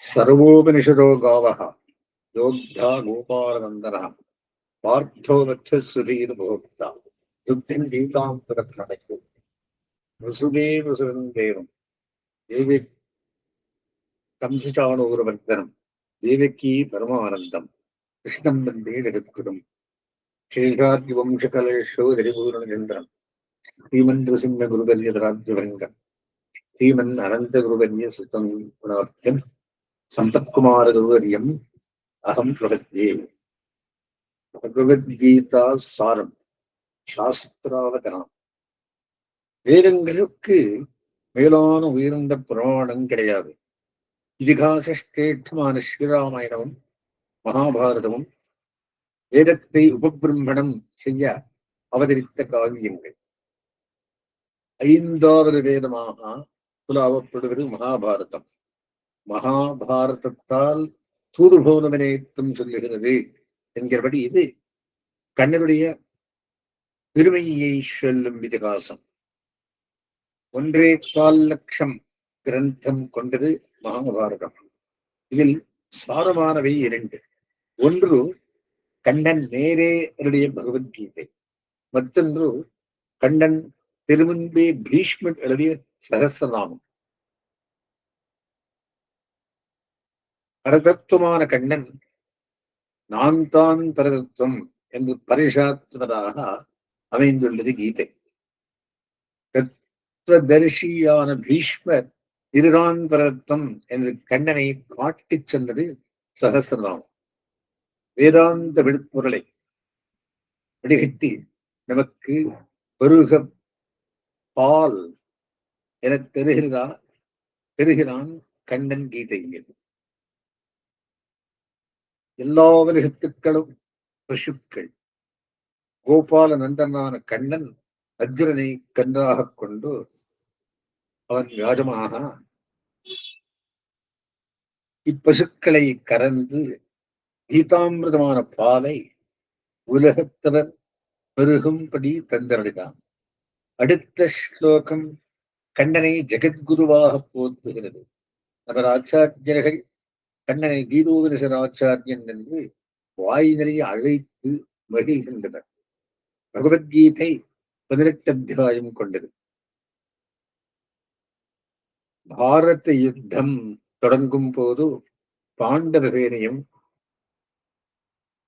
सर्वोपनिषदो गावः योद्धा गोपालनन्दनः पार्थो वत्सुधीर्भोक्ता युक्तिं गीतां प्रदक्षिणते वसुदेवसुरं देवं देवी कंसचाणूरवर्धनं देवकी परमानन्दं कृष्णं वन्दे जगद्गुरुं शेषाद्रिवंशकलेशोदरिपूर्णचन्द्रं श्रीमन्नृसिंहगुरुवर्यराज्यभङ्गं श्रीमन् अनन्तगुरुवर्यसुतं गुणार्घ्यं सम्पत्कुमारगुरुवर्यम् अहं प्रपद्ये. பகவத்கீதா சாரம் சாஸ்திராவதனம். வேதங்களுக்கு மேலான உயர்ந்த புராணம் கிடையாது. இதிகாச ஸ்ரேஷ்டமான ஸ்ரீராமாயணமும் மகாபாரதமும் வேதத்தை உபபிரம்மணம் செய்ய அவதரித்த காவியங்கள். 5வது வேதமாக புலாவப்படுவது மகாபாரதம். மகாபாரதத்தால் தூதுபோனவனேத்தம் சொல்லுகிறது என்கிறபடி இது கண்ணனுடைய பெருமையை சொல்லும் இதிகாசம். 1.25 லட்சம் கிரந்தம் கொண்டது மகாபாரதம். இதில் சாரமானவை 2. ஒன்று கண்ணன் நேரே எழுதிய பகவத்கீதை, மற்றொன்று கண்ணன் திருமுன்பே பீஷ்மர் எழுதிய சகஸ்ரநாமம். பரதத்துவமான கண்ணன் நான் தான் பரதத்துவம் என்று பரிசாத்துவதாக அமைந்துள்ளது கீதை. தத்துவதரிசியான பீஷ்மர் இதுதான் பரதத்துவம் என்று கண்ணனை காட்டிச் சொன்னது சகஸ்ரநாமம். வேதாந்த விழுப்பொருளை வடிகட்டி நமக்கு பெருக பால் என பெறுகிறான் கண்ணன் கீதையில். எல்லா விருகத்துக்களும் பசுக்கள். கோபால நந்தனான கண்ணன் அர்ஜுனனை கன்றாக கொண்டு அவன் வியாஜமாக இப்பசுக்களை கறந்து கீதாமிரதமான பாலை உலகத்தவர் பெருகும்படி தந்தருளினான். அடுத்த ஸ்லோகம் கண்ணனை ஜெகத்குருவாக போற்றுகிறது. அவர் ஆச்சாரியர்கள் கண்ணனை கீதோபனிஷதாச்சாரியன் என்று வாய் நிறைய அழைத்து மகிழ்கின்றனர். பகவத்கீதை 18 அத்தியாயம் கொண்டது. பாரத யுத்தம் தொடங்கும் போது பாண்டவ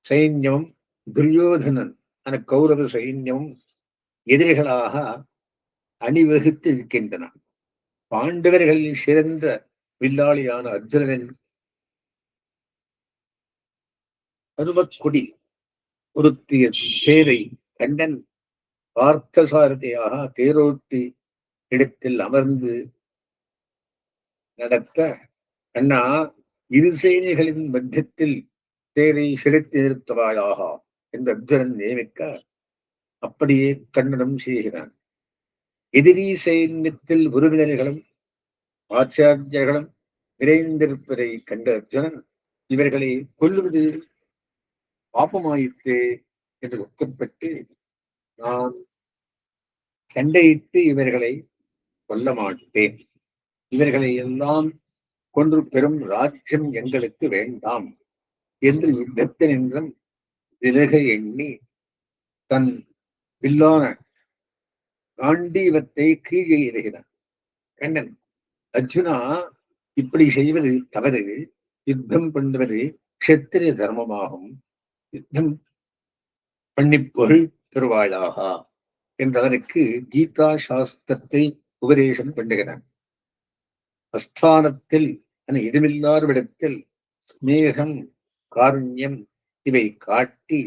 சைன்யம் துரியோதனன் கௌரவ சைன்யம் எதிரிகளாக அணிவகுத்து இருக்கின்றன. பாண்டவர்களில் சிறந்த வில்லாளியான அர்ஜுனன் அனுமக்குடி பொருத்திய தேரை கண்ணன் பார்த்தசாரதியாக தேரோட்டி இடத்தில் அமர்ந்து நடத்த, அண்ணா இரு சேனைகளின் மத்தியத்தில் தேரை சிறைத்து நிறுத்துவாயாக என்று அர்ஜுனன் நியமிக்க அப்படியே கண்ணனும் செய்கிறான். எதிரி சைன்யத்தில் உறவினர்களும் ஆச்சாரியர்களும் நிறைந்திருப்பதை கண்ட அர்ஜுனன் இவர்களை கொல்லுவது பாப்பமாயிற்று என்று ஒக்கப்பட்டு, நான் சண்டையிட்டு இவர்களை கொல்ல மாட்டேன், இவர்களை எல்லாம் கொன்று பெறும் ராஜ்யம் எங்களுக்கு வேண்டாம் என்று யுத்தத்தினின்றும் விலக எண்ணி தன் வில்லான காண்டீவத்தை கீழே எறிகிறான். கண்ணன், அர்ஜுனா, இப்படி செய்வது தவறு. யுத்தம் பண்ணுவது க்ஷத்திரிய தர்மமாகும். யுத்தம் பண்ணி பொருள் பெறுவாளாக என்றவருக்கு கீதா சாஸ்திரத்தை உபதேசம் பண்ணுகிறான். அஸ்தானத்தில் இடமில்லாதவிடத்தில் ஸ்நேகம் காருண்யம் இவை காட்டி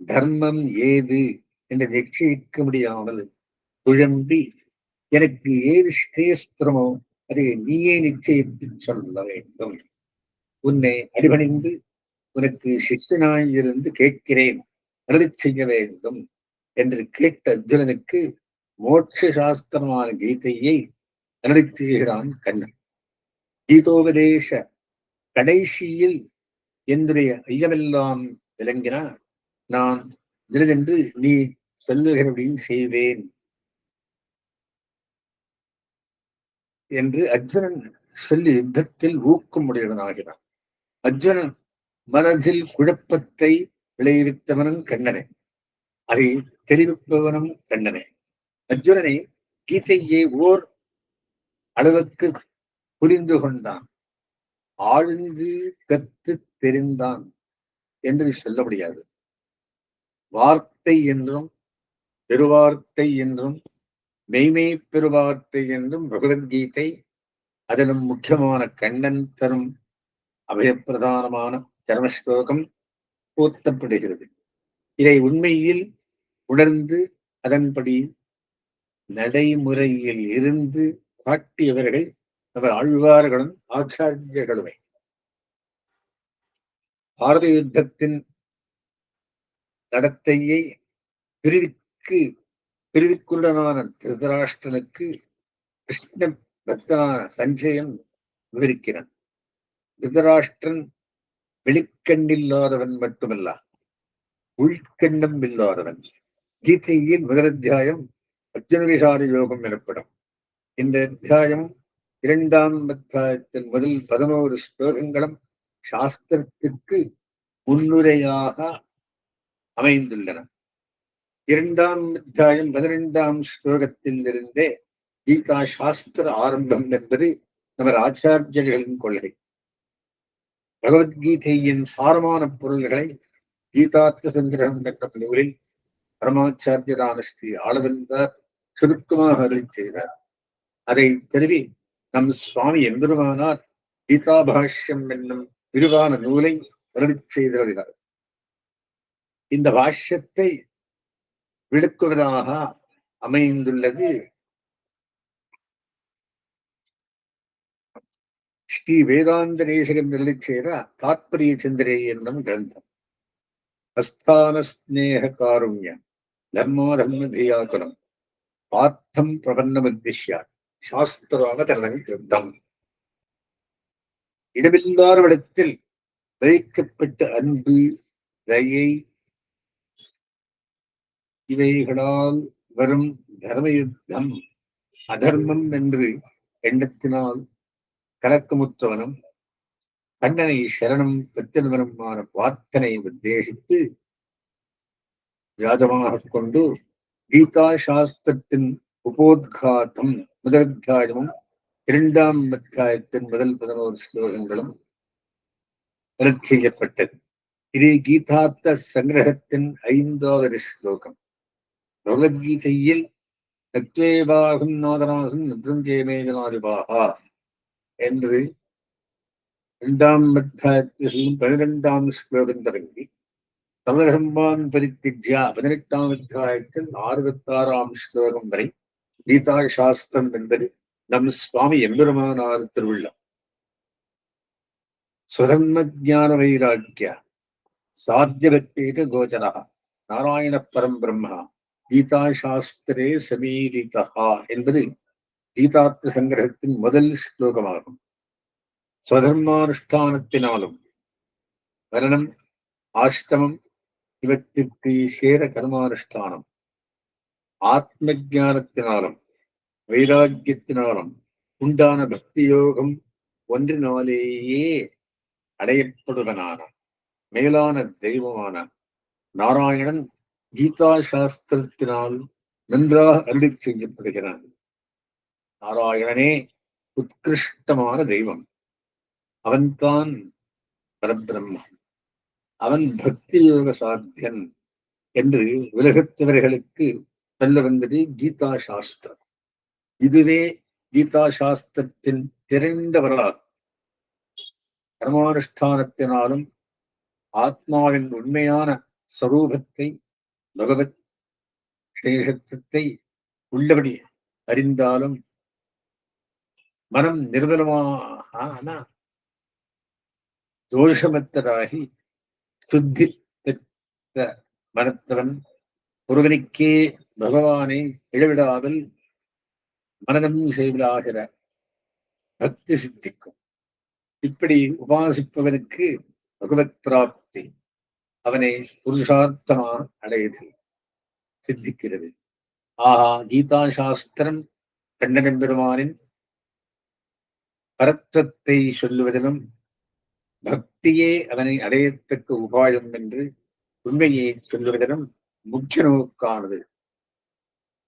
தர்மம் ஏது என்று நிச்சயிக்க முடியாமல் குழம்பி, எனக்கு ஏது ஸ்ரேஸ்திரமோ அதை நீயே நிச்சயித்து சொல்ல வேண்டும். உன்னை அடிபணிந்து உனக்கு சிஷ்யனாயிருந்து கேட்கிறேன், அருளி செய்ய வேண்டும் என்று கேட்ட அர்ஜுனனுக்கு மோட்ச சாஸ்திரமான கீதையை அருளி செய்கிறான் கண்ணன். கீதோபதேச கடைசியில் என்னுடைய ஐயமெல்லாம் விளங்கினார், நான் தினென்று நீ சொல்லுகிறபடியும் செய்வேன் என்று அர்ஜுனன் சொல்லி யுத்தத்தில் ஊக்கமுடையவனாகிறான். அர்ஜுனன் மனதில் குழப்பத்தை விளைவித்தவனும் கண்ணனே, அதை தெளிவிப்பவனும் கண்ணனே. அர்ஜுனனை கீதையை ஓர் அளவுக்கு புரிந்து கொண்டான், ஆழ்ந்து கற்று தெரிந்தான் என்று சொல்ல முடியாது. வார்த்தை என்றும் பெருவார்த்தை என்றும் மெய்மை பெருவார்த்தை என்றும் பகவத்கீதை, அதிலும் முக்கியமான கண்ணன் தரும் அபயப்பிரதானமான சரமஸ்லோகம் போத்தப்படுகிறது. இதை உண்மையில் உணர்ந்து அதன்படி நடைமுறையில் இருந்து காட்டியவர்கள் அவர் ஆழ்வார்களும் ஆச்சாரியர்களுமே. பாரத யுத்தத்தின் நடத்தையை பிரிவிக்குள்ளனான திருதராஷ்டிரனுக்கு கிருஷ்ண பக்தனான சஞ்சயன் விவரிக்கிறான். திருதராஷ்டிரன் வெளிக்கண்ணில்லாதவன் மட்டுமல்ல, உள்கண்டம் இல்லாதவன். கீதையில் முதல் அத்தியாயம் அர்ஜுன விசார யோகம் எனப்படும். இந்த அத்தியாயம் 2ஆம் அத்தியாயத்தின் முதல் 11 ஸ்லோகங்களும் சாஸ்திரத்திற்கு முன்னுரையாக அமைந்துள்ளன. 2ஆம் அத்தியாயம் 12ஆம் ஸ்லோகத்தில் இருந்தே கீதா சாஸ்திர ஆரம்பம் என்பது நமது ஆச்சாரியர்களின் கொள்கை. பகவத்கீதையின் சாரமான பொருள்களை கீதார்த்த சங்கிரகம் என்ற நூலில் பரமாச்சாரியரான ஸ்ரீ ஆளவந்தார் சுருக்கமாக அருளி செய்தார். அதை தருவி நம் சுவாமி எம்பெருமானார் கீதா பாஷ்யம் என்னும் விரிவான நூலை அருளி செய்தார். இந்த பாஷ்யத்தை விளக்குவதாக அமைந்துள்ளது ஸ்ரீ வேதாந்த தேசிகன் அருளி செய்த தாத்பரிய சந்திரே என்னும் கிரந்தம். அஸ்தான ஸ்நேக காருண்ய தர்மாதர்ம தியாகுலம் பார்த்தம் பிரபன்னமுத்திஷ்ய சாஸ்திராவதரணம் கிருத்தம். இடமில்லாதவிடத்தில் வைக்கப்பட்ட அன்பு, தயை இவைகளால் வரும் தர்மயுத்தம் அதர்மம் என்று எண்ணத்தினால் கலக்கமுற்றவனும் கண்ணனை சரணம் பெற்றவனுமான பார்த்தனை உத்தேசித்து வியாஜமாக கொண்டு கீதா சாஸ்திரத்தின் உபோத்காதம் முதல் அத்தியாயமும் 2ஆம் அத்தியாயத்தின் முதல் 11 ஸ்லோகங்களும் செய்யப்பட்டது. இது கீதார்த்த சங்கிரகத்தின் 5வது ஸ்லோகம். பகவத்கீதையில் நத்வேவாகும் நாதராசன் நத்ரம் ஜெயமேதனாதிபாகா என்று 2ஆம் அத்தியாயத்தில் 12ஆம் ஸ்லோகம் தொடங்கி சர்வதர்மான் பரித்திஜ்யா 18ஆம் அத்தியாயத்தில் 66ஆம் ஸ்லோகம் வரை கீதா சாஸ்திரம் என்பது நம் சுவாமி எம்பெருமானார் திருவுள்ளம். ஸ்வதர்ம ஜான வைராக்கிய சாத்தியவத்தேக கோச்சரா நாராயண பரம் பிரம்மா கீதா சாஸ்திரே சமீரிதா என்பது கீதார்த்த சங்கிரகத்தின் முதல் ஸ்லோகமாகும். ஸ்வதர்மானுஷ்டானத்தினாலும் வரணம், ஆஷ்டமம் இவத்திற்கு சேர கர்மானுஷ்டானம், ஆத்ம ஜானத்தினாலும் வைராக்கியத்தினாலும் உண்டான பக்தி யோகம் ஒன்றினாலேயே அடையப்படுவனான மேலான தெய்வமான நாராயணன் கீதா சாஸ்திரத்தினால் நன்றாக அருளி செய்யப்படுகிறான். நாராயணனே உத்கிருஷ்டமான தெய்வம். அவன்தான் பரபிரம்மன். அவன் பக்தி யோக சாத்தியன் என்று உலகத்தவர்களுக்கு சொல்ல வந்தது கீதா சாஸ்திரம். இதுவே கீதா சாஸ்திரத்தின் திரண்ட வரலாறு. கர்மானுஷ்டானத்தினாலும் ஆத்மாவின் உண்மையான ஸ்வரூபத்தை, பகவத் சேஷத்துவத்தை உள்ளபடி அறிந்தாலும் மனம் நிர்மலமான தோஷமற்றதாகி சுத்தி பெற்ற மனத்தவன் ஒருவனுக்கே பகவானை இழவிடாமல் மனதம் செய்வதாகிற பக்தி சித்திக்கும். இப்படி உபாசிப்பவனுக்கு பகவத் பிராப்தி அவனை புருஷார்த்தமாக அடையது சித்திக்கிறது. ஆஹா, கீதா சாஸ்திரம் கண்ணன் பெருமானின் பரத்வத்தை சொல்லுவதிலும் பக்தியே அவனை அடையத்தக்க உபாயம் என்று உண்மையை சொல்லுவதிலும் முக்கிய நோக்கானது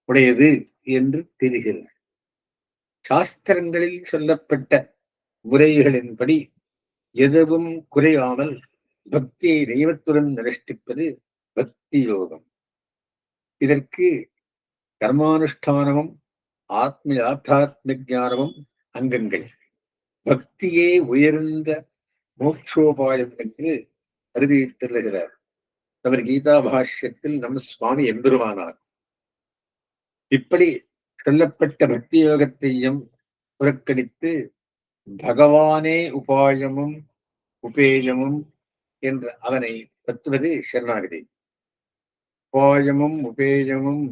உடையது என்று தெரிகிறது. சாஸ்திரங்களில் சொல்லப்பட்ட முறைகளின்படி எதுவும் குறையாமல் பக்தியை தெய்வத்துடன் அனுஷ்டிப்பது பக்தி யோகம். இதற்கு கர்மானுஷ்டானமும் ஆத்ம ஞானமும் அங்கங்கள். பக்தியே உயர்ந்த மோட்சோபாயம் என்று அறுதியிட்டுள்ளார் அவர் கீதா பாஷ்யத்தில் நம் சுவாமி எம்பெருமானார். இப்படி சொல்லப்பட்ட பக்தி யோகத்தையும் புறக்கணித்து பகவானே உபாயமும் உபேயமும் என்று அவனை பற்றுவது சரணாகதி. உபாயமும் உபேயமும்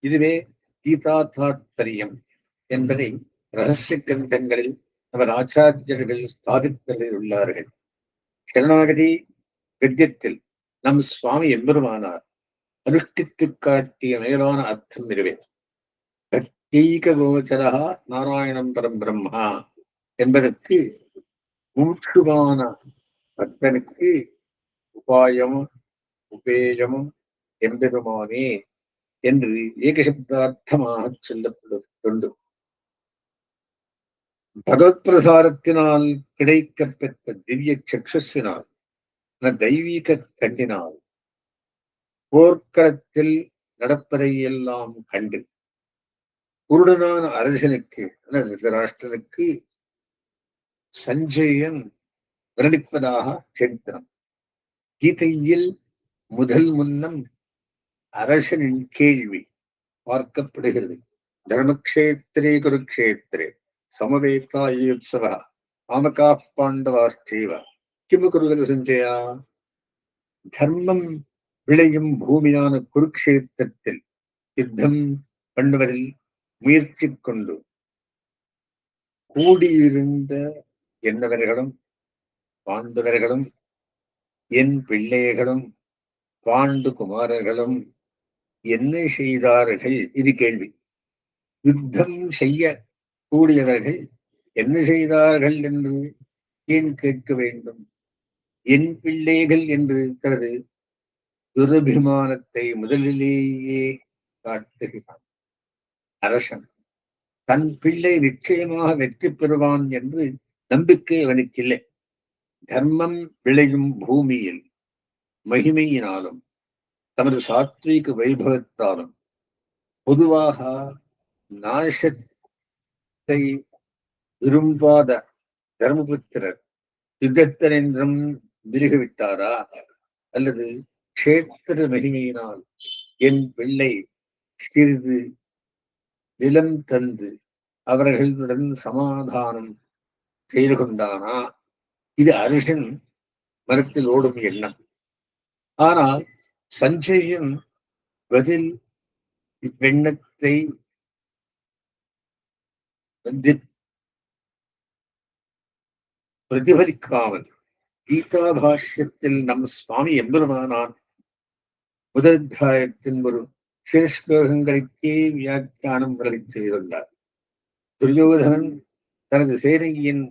இதுவே கீதா தாத்பரியம் என்பதை ரகசிய கிரந்தங்களில் அவர் ஆச்சாரியர்கள் ஸ்தாபித்தலில் உள்ளார்கள். சரணாகதி கத்தியத்தில் நம் சுவாமி எம்பெருமானார் அனுஷ்டித்து காட்டிய மேலான அர்த்தம் இதுவே. பக்தீக கோச்சரா நாராயணம் பரம் பிரம்மா என்பதற்கு மூச்சுமான பக்தனுக்கு உபாயமும் உபேயமும் எம்பெருமானே என்று ஏகசப்தார்த்தமாக சொல்லப்படுவதுண்டு. பகவத் பிரசாரத்தினால் கிடைக்கப்பெற்ற திவ்ய சக்ஷுசினால் தெய்வீக கண்டினால் போர்க்களத்தில் நடப்பதையெல்லாம் கண்டு குருடனான அரசனுக்கு திருதராஷ்டிரனுக்கு சஞ்சயன் வர்ணிப்பதாக சரித்திரம். கீதையில் முதல் முன்னம் அரசனின் கேள்வி பார்க்கப்படுகிறது. தர்மக்ஷேத்திரே குருக்ஷேத்திரே சமவேத்தாயுத்சவ ஆமகா பாண்டவாஸ்தேவ கிமு குருகர சஞ்சயா. தர்மம் விளையும் பூமியான குருக்ஷேத்திரத்தில் யுத்தம் பண்ணுவதில் முயற்சி கொண்டு கூடியிருந்த என்னவர்களும் பாண்டவர்களும் என் பிள்ளைகளும் பாண்டு குமாரர்களும் என்ன செய்தார்கள்? இது கேள்வி. யுத்தம் செய்ய கூடியவர்கள் என்ன செய்தார்கள் என்று ஏன் கேட்க வேண்டும்? என் பிள்ளைகள் என்று தனது துரபிமானத்தை முதலிலேயே காட்டுகிறான் அரசன். தன் பிள்ளை நிச்சயமாக வெற்றி பெறுவான் என்று நம்பிக்கை அவனுக்கில்லை. தர்மம் விளையும் பூமியில் மகிமையினாலும் தமது சாத்வீக வைபவத்தாலும் பொதுவாக நாசத்தை விரும்பாத தர்மபுத்திரர் யுத்தத்தரென்றும் விலகிவிட்டாரா? அல்லது க்ஷேத்திர மகிமையினால் என் பிள்ளை சிறிது நிலம் தந்து அவர்களுடன் சமாதானம் செய்து கொண்டானா? இது அரசன் மனத்தில் ஓடும் எண்ணம். ஆனால் சஞ்சயன் பதில் இவ்வெண்ணத்தை பிரதிபலிக்காமல் கீதா பாஷ்யத்தில் நம் சுவாமி எம்பெருமானார் முதல் அத்தியாயத்தின் ஒரு சில ஸ்லோகங்களுக்கே வியாக்கியானம் வரை செய்துள்ளார். துரியோதனன் தனது சேனையின்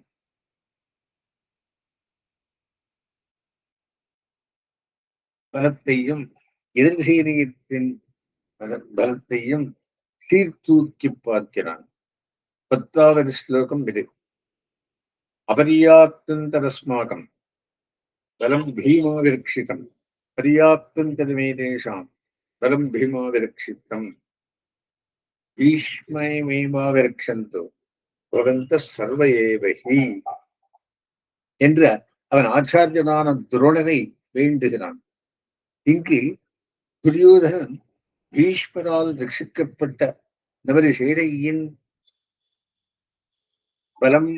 பலத்தையும் எதிர் சேனையத்தின் பலத்தையும் சீர்தூக்கி பார்க்கிறான். 10வது ஸ்லோகம் இது. அபரியாப்தந்தரஸ்மாகம் பலம் பீமா விரக்ஷிதம் பரியாப்தந்தரமேதேஷாம் பலம் பீமா விரக்ஷிதம் பீஷ்மேமா விரக்ஷந்தோ பவந்த சர்வ ஏவஹி என்ற அவன் ஆச்சாரியனான துரோணரை வேண்டுகிறான். இங்கு துரியோதனன் பீஷ்மரால் ரட்சிக்கப்பட்ட நமது சேனையின் பலம்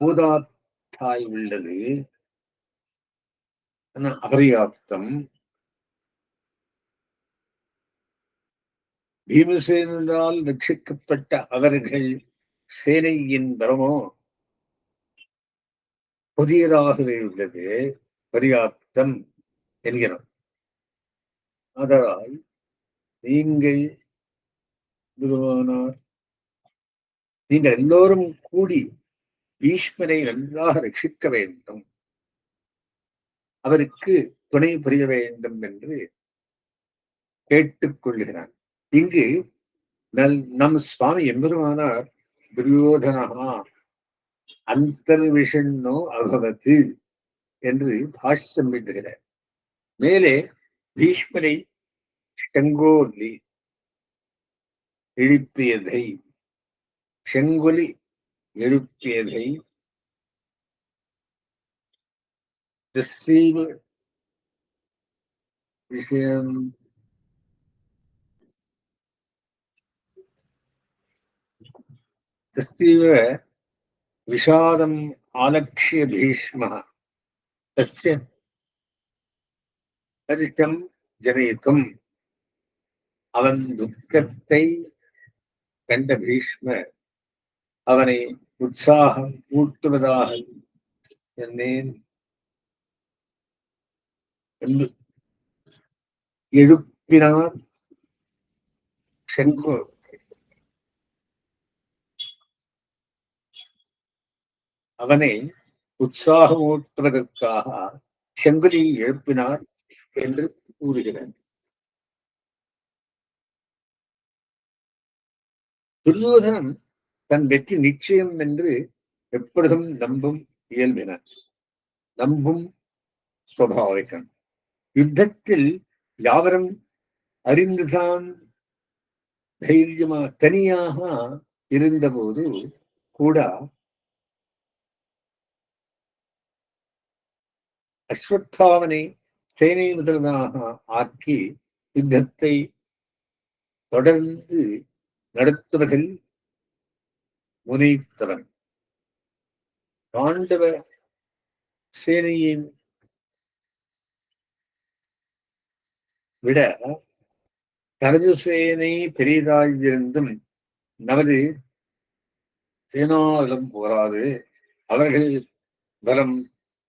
போதாத்தாய் உள்ளது, அபரியாப்தம். பீமசேனால் ரட்சிக்கப்பட்ட அவர்கள் சேனையின் பலமோ புதியதாகவே உள்ளது, பரியாப்தம் என்கிறோம். அதனால் நீங்கள் குருவானார் நீங்கள் எல்லோரும் கூடி பீஷ்மரை நன்றாக ரட்சிக்க வேண்டும், அவருக்கு துணை புரிய வேண்டும் என்று கேட்டுக் கொள்கிறான். இங்கு நம் சுவாமி எம்பெருமானார் துரியோதனா அந்தர்விஷண்ணோ அபவத்து என்று பாஷ்யம் விடுகிறார். மேலே பீஷ்மரை செங்கோலி எழுப்பியதை செங்கொலி எழுப்பியதை விஷயம் तस्तीव விஷாதம் ஆலக்ஷ்ய பீஷ்ம தஸ்ய பரிசம் ஜனயித்தும் அவன் துக்கத்தை கண்ட பீஷ்மர் அவனை உற்சாகம் ஊட்டுவதாக சொன்னேன் என்று எழுப்பினார். செங்கோ அவனை உற்சாகமூட்டுவதற்காக செங்கொலியை எழுப்பினார் என்று கூறுகிறார். துரியோதனன் தன் வெற்றி நிச்சயம் என்று எப்பொழுதும் நம்பும் இயல்பினான், நம்பும் சுவாபாவிகன். யுத்தத்தில் யாவரும் அறிந்துதான் தைரியமா தனியாக இருந்தபோது கூட அஸ்வத்தாமனை சேனை முதல்வனாக ஆக்கி யுத்தத்தை தொடர்ந்து நடத்துவதில் முனைத்தவன். பாண்டவ சேனையின் விட தனது சேனை பெரிதாயிருந்தும் நமது சேனாபலம் போராது, அவர்கள் பலம்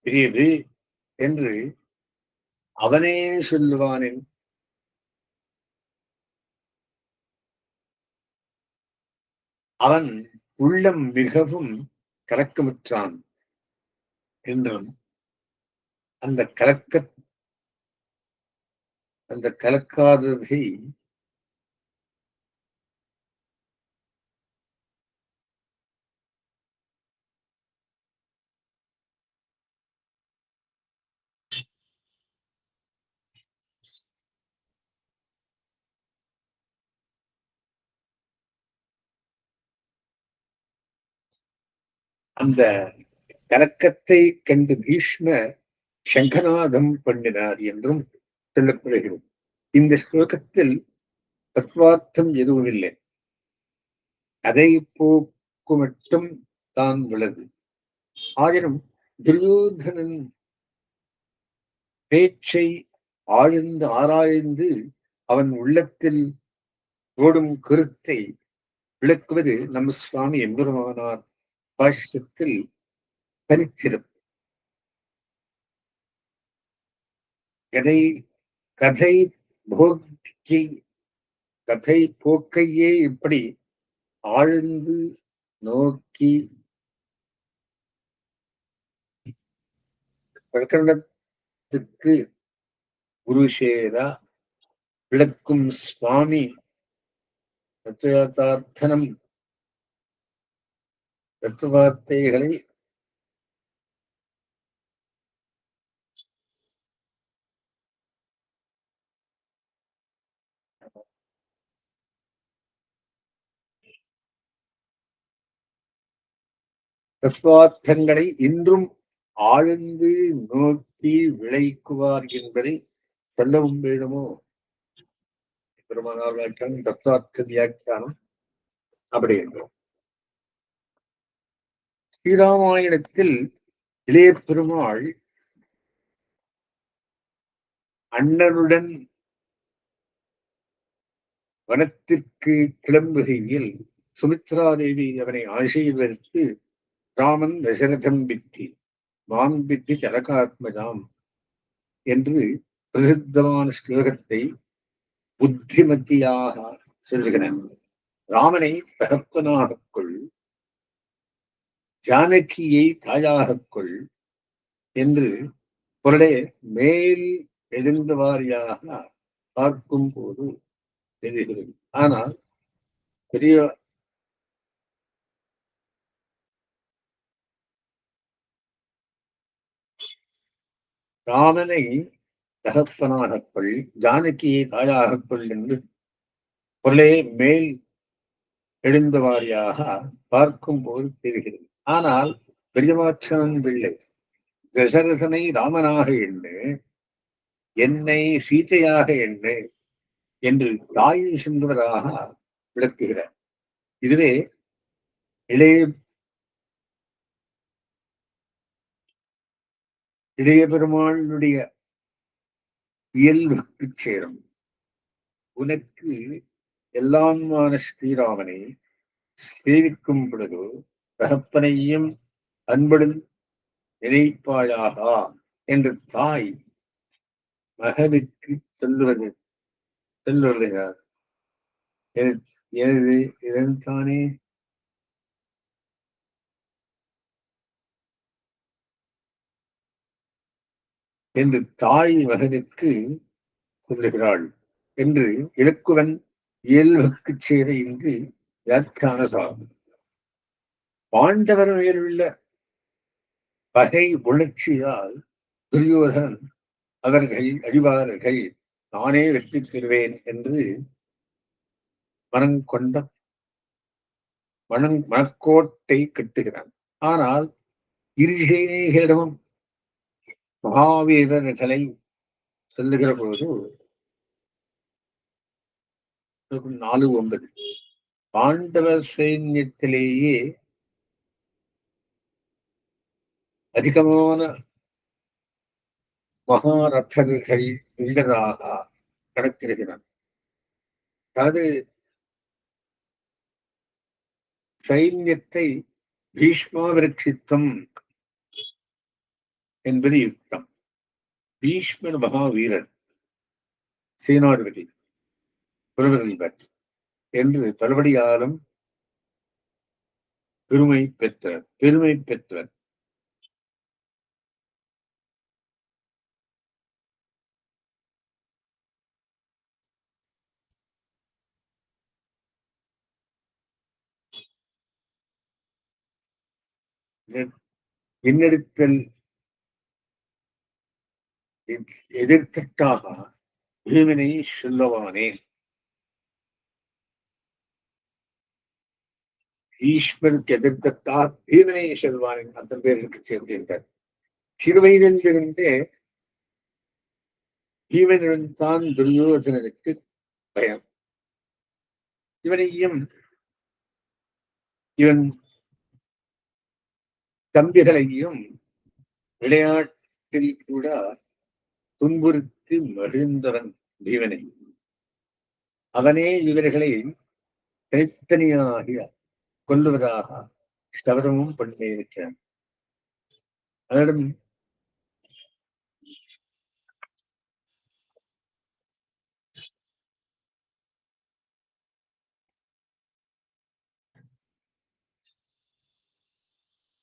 பெரியது என்று அவனே சொல்லுவானின் அவன் உள்ளம் மிகவும் கலக்கமுற்றான் என்றும் அந்த கலக்காததை அந்த கலக்கத்தை கண்டு பீஷ்ம சங்கநாதம் பண்ணினார் என்றும் சொல்லப்படுகிறது. இந்த ஸ்லோகத்தில் தத்துவார்த்தம் எதுவும் இல்லை, அதை போக்கு மட்டும் தான் உள்ளது. ஆயினும் துரியோதனன் பேச்சை ஆழ்ந்து ஆராய்ந்து அவன் உள்ளத்தில் ஓடும் கருத்தை விளக்குவது நம் சுவாமி எம்பெருமானார் பாஷ்யத்தில் தனிச்சிறப்பு. கதை போக்கையே இப்படி ஆழ்ந்து நோக்கி பிரகடனத்துக்கு குருஷேரா விளக்கும் சுவாமி தத்துவார்த்தனம் தத்துவார்த்தைகளை தத்துவார்த்தங்களை இன்றும் ஆழ்ந்து நோக்கி விளைக்குவார் என்பதை சொல்லவும் வேண்டுமோ? பெருமானார் வியாக்கியானம் தத்துவார்த்த வியாக்கியானம் அப்படி என்றோம். ஸ்ரீராமாயணத்தில் இளைய பெருமாள் அண்ணனுடன் வனத்திற்கு கிளம்புகையில் சுமித்ரா தேவி அவனை ஆசீர்வதித்து ராமன் தசரதம் பித்தி மாம் பித்தி சரகாத்மஜாம் என்று பிரசித்தமான ஸ்லோகத்தை புத்திமத்தியாக சொல்லுகிறான். ராமனை தகப்பனாகக் கொள், ஜானகியை தாயாகக் கொள் என்று பொருளே மேல் எழுந்த வாரியாக பார்க்கும் போது தெரிகிறது. ஆனால் பெரிய ராமனை தகப்பனாகக் கொள், ஜானகியை தாயாகக் கொள் என்று பொருளே மேல் எழுந்த வாரியாக பார்க்கும் போது தெரிகிறது. ஆனால் பெரியமாச்சான் பிள்ளை தசரதனை ராமனாக எண்ணு, என்னை சீதையாக எண்ணு என்று தாயை சென்றவராக விளக்குகிறார். இதுவே இளைய இளைய பெருமாளுடைய இயல்புக்கு சேரும். உனக்கு எல்லாமான ஸ்ரீராமனை சேவிக்கும் பொழுது தகப்பனையும் அன்புடன் நினைப்பாயாக என்று தாய் மகனுக்கு சொல்லுகிறார். எனது இதன்தானே என்று தாய் மகனுக்கு சொல்லுகிறாள் என்று இலக்குவன் இயல்புக்கு சேர இங்கு வியாக்கியான சாகும். பாண்டவர் மேலுள்ள பகை உணர்ச்சியால் துரியோதனன் அவர்கள் அழிவார்கள், நானே வெற்றி பெறுவேன் என்று மனக்கோட்டை கட்டுகிறான். ஆனால் இருசேனைகளிடமும் மகாவீரர்களை சொல்லுகிற போது 4:9 பாண்டவர் சைன்யத்திலேயே அதிகமான மகாரதர்கள் உள்ளதாக கணக்கிடுகிறான். தனது சைன்யத்தை பீஷ்மாவிரட்சித்தம் என்பது யுக்தம். பீஷ்மன் மகாவீரர், சேனாதிபதி, புரவதல்வர் என்று பலபடியாலும் பெருமை பெற்றவர். என்னிடத்தில் எதிர்த்தட்டாக பீமனை சொல்லவானேன். ஈஸ்வருக்கு எதிர்த்தட்டா பீமனை சொல்வானேன். அத்தனை பேருக்கு சேர்ந்திருந்தார். சிறு வயதிலிருந்தே பீமனுடன் தான் துரியோதனனுக்கு பயம். இவனையும் இவன் தம்பிகளையும் விளையாட்டில் கூட துன்புறுத்தி மகிழ்ந்தவன் பீமனை. அவனே இவர்களை தனித்தனியாக கொல்லுவதாக சபதமும் பண்ணியிருக்கிறான். அவரிடம்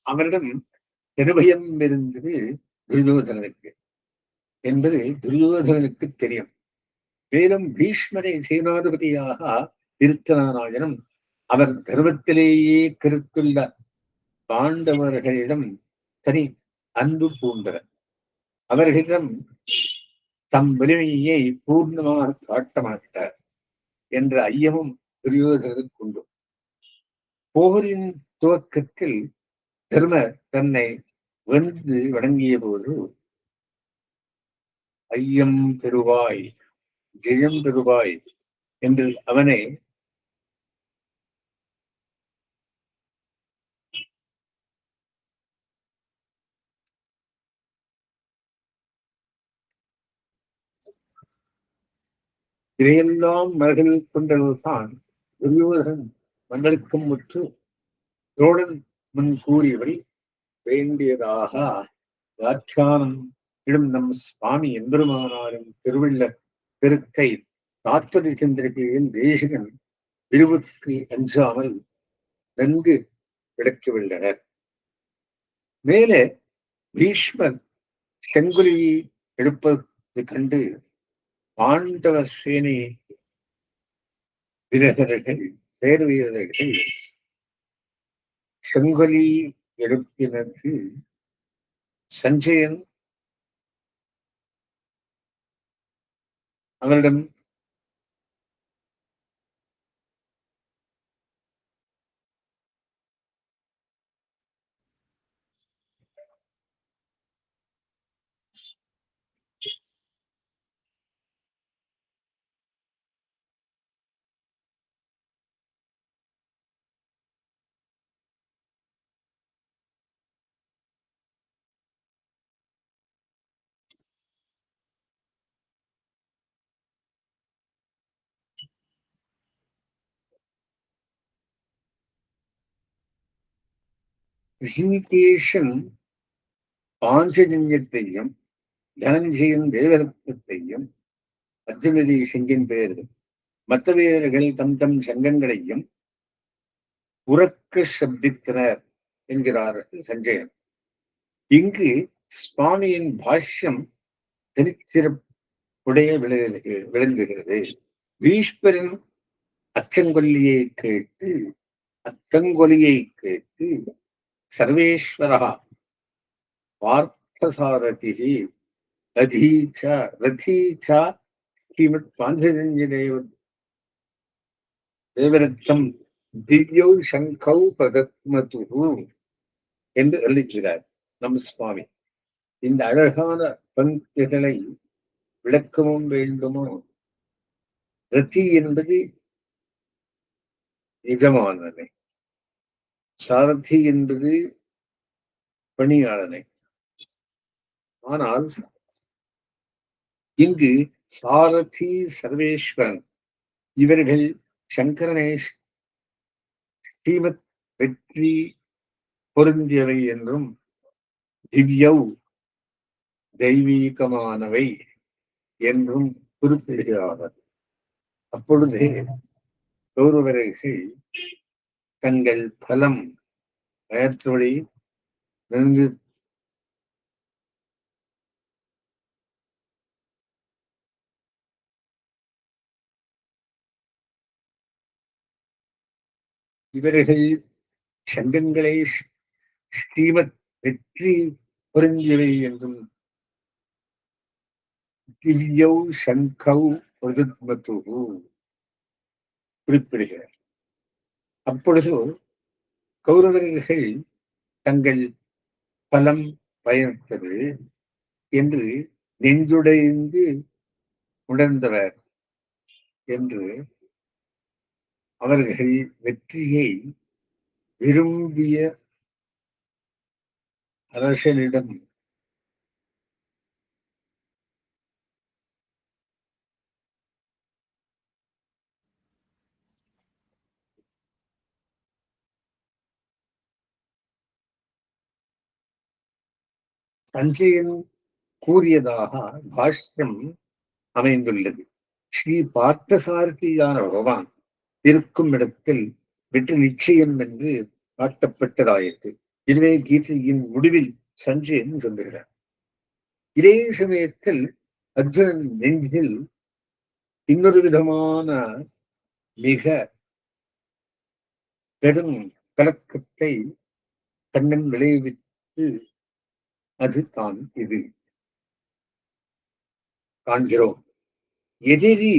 அவரிடம் நிர்பயம் இருந்தது துரியோதனனுக்கு என்பது துரியோதனனுக்கு தெரியும். மேலும் பீஷ்மரை சேனாதிபதியாக இருத்தனாராயனும் அவர் தர்மத்திலேயே கருத்துள்ள பாண்டவர்களிடம் தனி அன்பு பூண்டவர். அவர்களிடம் தம் வலிமையை பூர்ணமாக காட்ட மாட்டார் என்ற ஐயமும் துரியோதனனுக்கு உண்டு. போரின் துவக்கத்தில் தர்மர் தன்னை வென்று வணங்கிய போது ஐயம் பெறுவாய், ஜெயம் பெறுவாய் என்று அவனை இதையெல்லாம் மனதில் கொண்டதுதான் துரியோதனன் மண்டலுக்கும் முற்று தோழன் முன் கூறியபடி வேண்டியதாக வியாக்கியானம் இடும் நம் சுவாமி எம்பெருமானாரின் திருவுள்ள பெருத்தை தாத்பதி சந்திரிகையில் தேசிகன் பிரிவுக்கு அஞ்சாமல் நன்கு விளக்கியுள்ளனர். மேலே பீஷ்மர் செங்குலி எடுப்பது கண்டு பாண்டவ சேனை வீரர்கள் சேர் வீரர்கள் செங்கொலி எழுப்பினது சஞ்சயன் அவரிடம் ரிஷிகேஷன் பாஞ்சஜன்யத்தையும் தனஞ்சயன் தேவரத்னத்தையும் அர்ஜுனதி சிங்கின் பெயர் மற்ற வீரர்கள் தம் தம் சங்கங்களையும் உறக்க சப்தித்தனர் என்கிறார்கள் சஞ்சயன். இங்கு சுவாமியின் பாஷ்யம் தனிச்சிறப்புடைய விளங்குகிறது. பீஷ்மரின் அச்சங்கொல்லியை கேட்டு சர்வேஸ்வரா பார்த்தசாரதி ரதீச்சா ஸ்ரீமத் பாஞ்சஜன்ய தேவரத்தம் திவ்யௌ சங்கௌ பதத்மது என்று அருளிக்கிறார் நம் சுவாமி. இந்த அழகான பங்கிகளை விளக்கமும் வேண்டுமோ? ரதி என்பது எஜமானனை, சாரதி என்பது பணியாளனை. ஆனால் இங்கு சாரதி சர்வேஸ்வரன் இவர்கள் சங்கரனை ஸ்ரீமத் வெற்றி பொருந்தியவை என்றும் திவ்யௌ தெய்வீகமானவை என்றும் குறிப்பிடுகிறார்கள். அப்பொழுதே கௌரவர்கள் தங்கள் பலம் பயத்தோடி நன்கு இவர்கள் சங்கங்களை ஸ்ரீமத் வெற்றி பொருந்தியவை என்றும் திவ்யௌ சங்கௌ பிரதுத்மது குறிப்பிடுகிறார். அப்பொழுது கௌரவர்கள் தங்கள் பலம் பயத்தது என்று நெஞ்சுடைந்து உணர்ந்தவர் என்று அவர்கள் வெற்றியை விரும்பிய அரசனிடம் சஞ்சயன் கூறியதாக பாஷ்யம் அமைந்துள்ளது. ஸ்ரீ பார்த்தசாரதியான பகவான் இருக்கும் இடத்தில் வெற்றி நிச்சயம் என்று காட்டப்பட்டதாயிற்று. எனவே கீதையின் முடிவில் சஞ்சயன் சொல்லுகிறார். இதே சமயத்தில் அர்ஜுனன் நெஞ்சில் இன்னொரு விதமான மிக பெரும் கலக்கத்தை கண்ணன் விளைவித்து அது தான் இது காண்கிறோம். எதிரி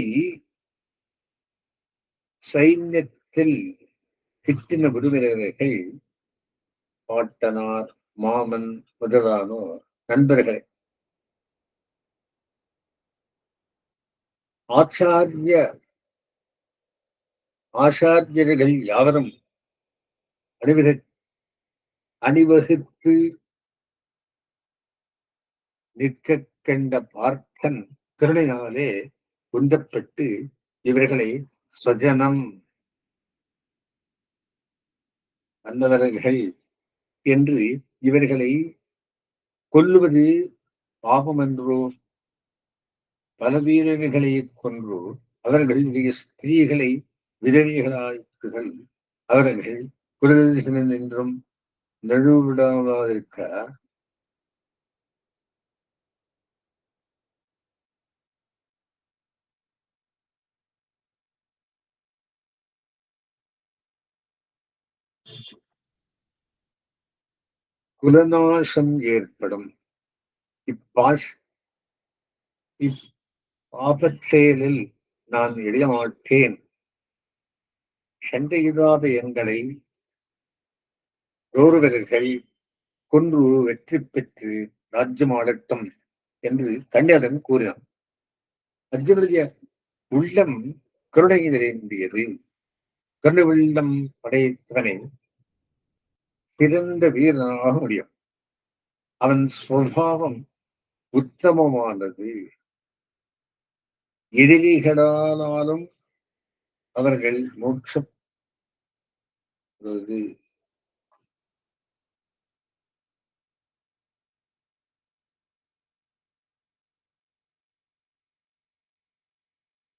சைன்யத்தில் கிட்டின விடுவினர்கள் பாட்டனார் மாமன் முதலானோர் நண்பர்களை ஆச்சாரியர்கள் யாவரும் அணிவகுத்து நிற்க கண்ட பார்த்தன் கருணையினாலே உந்தப்பட்டு இவர்களை ஸ்வஜனம் நல்லவர்கள் என்று இவர்களை கொல்லுவது பாவம் என்றோ பல வீரர்களை கொன்று அவர்களுடைய ஸ்திரீகளை விதவிகளாக்குதல் அவர்கள் குருதர்சனன் என்றும் நழுவிடாதிருக்க குலநாசம் ஏற்படும். இப்பாஷ் இப்பாபச்செயலில் நான் எழமாட்டேன். சண்டையிடாத எங்களை கௌரவர்கள் கொன்று வெற்றி பெற்று ராஜ்யமாடட்டும் என்று கண்ணியடன் கூறினான். அர்ஜுனுடைய உள்ளம் கருணை நிறைந்தியது. கருணை உள்ளம் படைத்தவனை சிறந்த வீரனாக முடியும். அவன் சுவாவம் உத்தமமானது. எதிரிகளானாலும் அவர்கள் மோட்சம்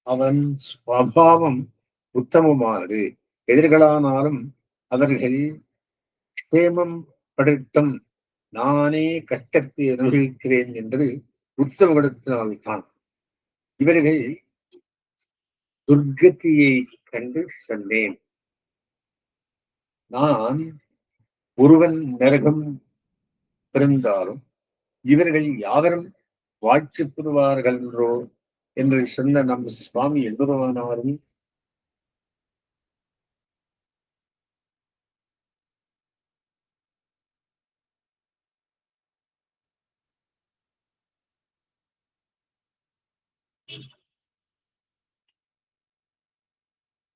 அவன் சுவாவம் உத்தமமானது. எதிர்களானாலும் அவர்கள் சேமம் படட்டும், நானே கட்டத்தை அனுபவிக்கிறேன் என்பது உத்தம குணத்தினால்தான். இவர்கள் துர்க்கத்தியை கண்டு சொன்னேன். நான் ஒருவன் நரகம் பிறந்தாலும் இவர்கள் யாவரும் வாழ்ச்சி பெறுவார்கள் என்றோ என்று சொன்ன நம் சுவாமி எம்பெருமானாரும்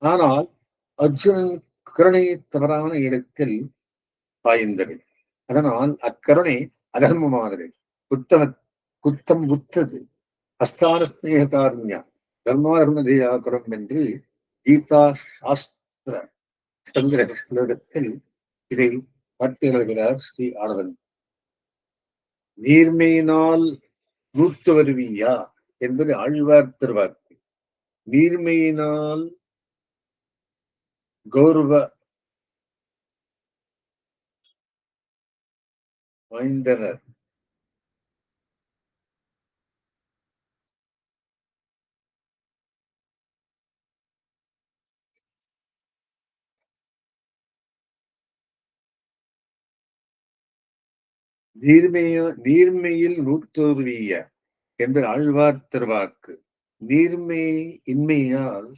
ஆனால் அர்ஜுனன் கருணை தவறான இடத்தில் பாய்ந்தது. அதனால் அக்கருணை அதர்மமானது, குத்தம் புத்தது. அஸ்தான ஸ்நேகாரண்யா தர்மாதர்மதேயாகுரம் என்று கீதா சாஸ்திர சங்கிரகத்தில் இதை பட்டியலுகிறார் ஸ்ரீ ஆனவன். நீர்மையினால் நூத்து வருவியா என்பது ஆழ்வார் திருவாக்கு. நீர்மையினால் கௌரவ வாய்ந்தனர். நீர்மையில் நூத்தோருவிய என்று ஆழ்வார் திருவாக்கு. நீர்மை இன்மையால்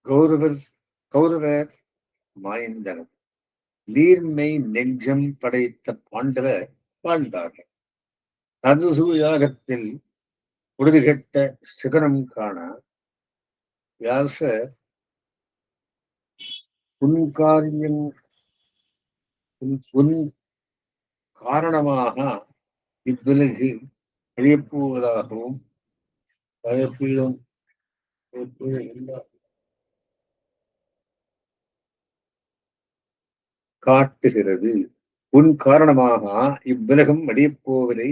கௌரவர் மாய்ந்தனர். நீர்மை நெஞ்சம் படைத்த பாண்டவர் வாழ்ந்தார்கள். ததுசூயாகத்தில் உறுதிகட்ட சிகரம் காண வியாசர் உன் காரணமாக இவ்வுலகு அழியப்போவதாகவும் பயப்பீடும் காட்டுகிறது. உன் காரணமாக இவ்வுலகம் அழியப்போவதை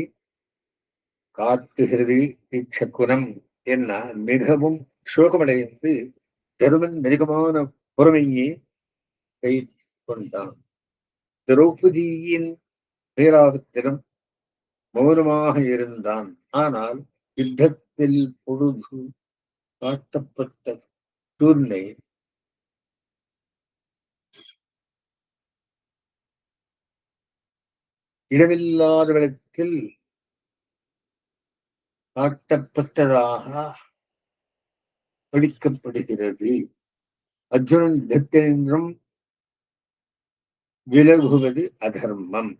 காட்டுகிறது. இச்சக்குணம் என்ன மிகவும் சோகமடைந்து தருமன் அதிகமான பொறுமையை கை கொண்டான். திரௌபதியின் பேராபத்திலும் மௌனமாக இருந்தான். ஆனால் யுத்தத்தில் பொழுது காட்டப்பட்ட சூழ்நிலை இடமில்லாத விடத்தில் காட்டப்பட்டதாக படிக்கப்படுகிறது. அர்ஜுனன் யுத்தத்தினின்றும் விலகுவது அதர்மம்,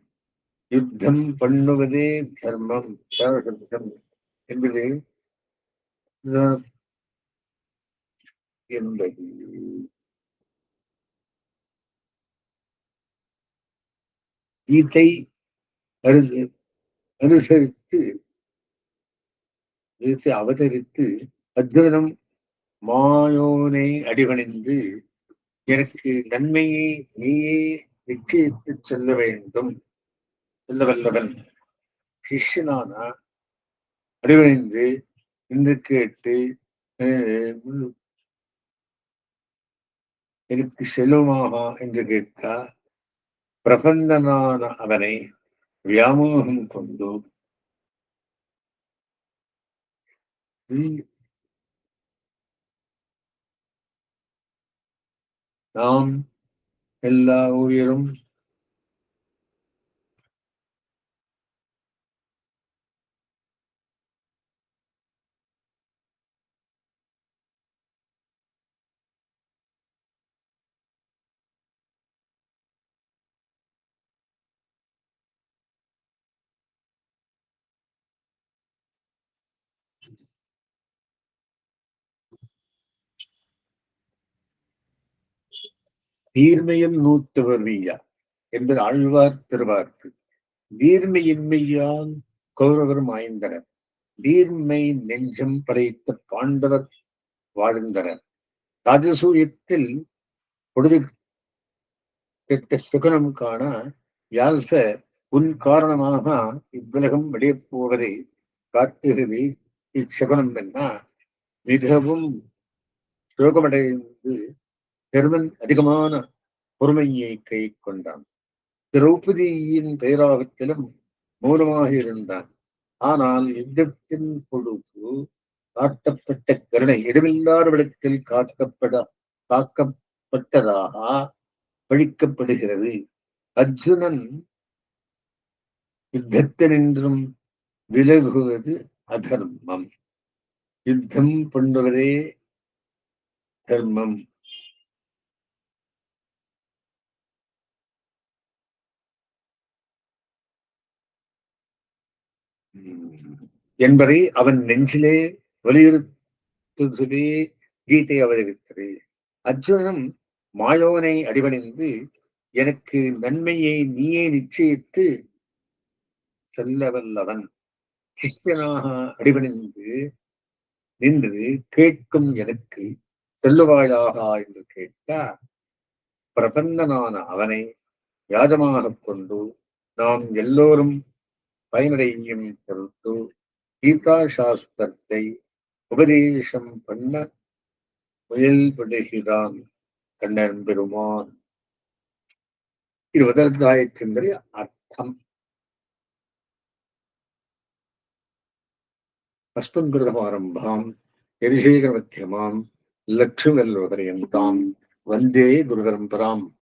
யுத்தம் பண்ணுவதே தர்மம் என்பது என்பது கீதை அனுசரித்து அவதரித்து அர்ஜுனனும் மாயோனை அடிபணிந்து எனக்கு நன்மையை நீயே நிச்சயித்து சொல்ல வேண்டும், சொல்ல வல்லவன் சிஷ்யனான அடிபணிந்து என்று கேட்டு எனக்கு செல்லுமாகா என்று கேட்க, பிரபந்தனான அவனை வியாமோகம் கொண்டு நாம் எல்லா உயிரும் நீர்மையில் நூத்தவர் வீயா என்பது ஆழ்வார் திருவார்த்து. நீர்மையின்மையால் கௌரவர் மாய்ந்தனர், நீர்மை நெஞ்சம் படைத்த பாண்டவர் வாழ்ந்தனர். ராஜசூயத்தில் பொழுது கெட்ட சுகனம் காண வியாச உன் காரணமாக இவ்வுலகம் விடையப் போவதை காட்டுகிறது. இச்சகுனம் என்ன மிகவும் சோகமடைந்து தருமன் அதிகமான பொறுமையை கை கொண்டான். திரௌபதியின் பேராகத்திலும் மௌனமாக இருந்தான். ஆனால் யுத்தத்தின் பொழுது காட்டப்பட்ட கருணை இடமில்லாத விடத்தில் காக்கப்பட்டதாக பழிக்கப்படுகிறது. அர்ஜுனன் யுத்தத்தினின்றும் விலகுவது அதர்மம், யுத்தம் பண்ணுவதே தர்மம் என்பதை அவன் நெஞ்சிலே வலியுறுத்துவதே கீதை அவதரித்தது. அர்ஜுனன் மாயோனை அடிபணிந்து எனக்கு நன்மையை நீயே நிச்சயித்து செல்லவல்லவன், கிறிஸ்தனாக அடிபணிந்து நின்று கேட்கும் எனக்கு சொல்லுவாயாக என்று கேட்க, பிரபந்தனான அவனை வியாஜமாகக் கொண்டு நாம் எல்லோரும் பயனடையும் பொருட்டு கீதா சாஸ்திரத்தை உபதேசம் பண்ண முயல்படுகிறான் கண்ணன் பெருமான். இது முதற்காயத்தினுடைய அர்த்தம். அஸ்மத்குருதமாரம்பாம் யதிசேகர மத்தியமாம் லக்ஷ்மி வல்லோதரயந்தாம் வந்தே குரு பரம்பராம்.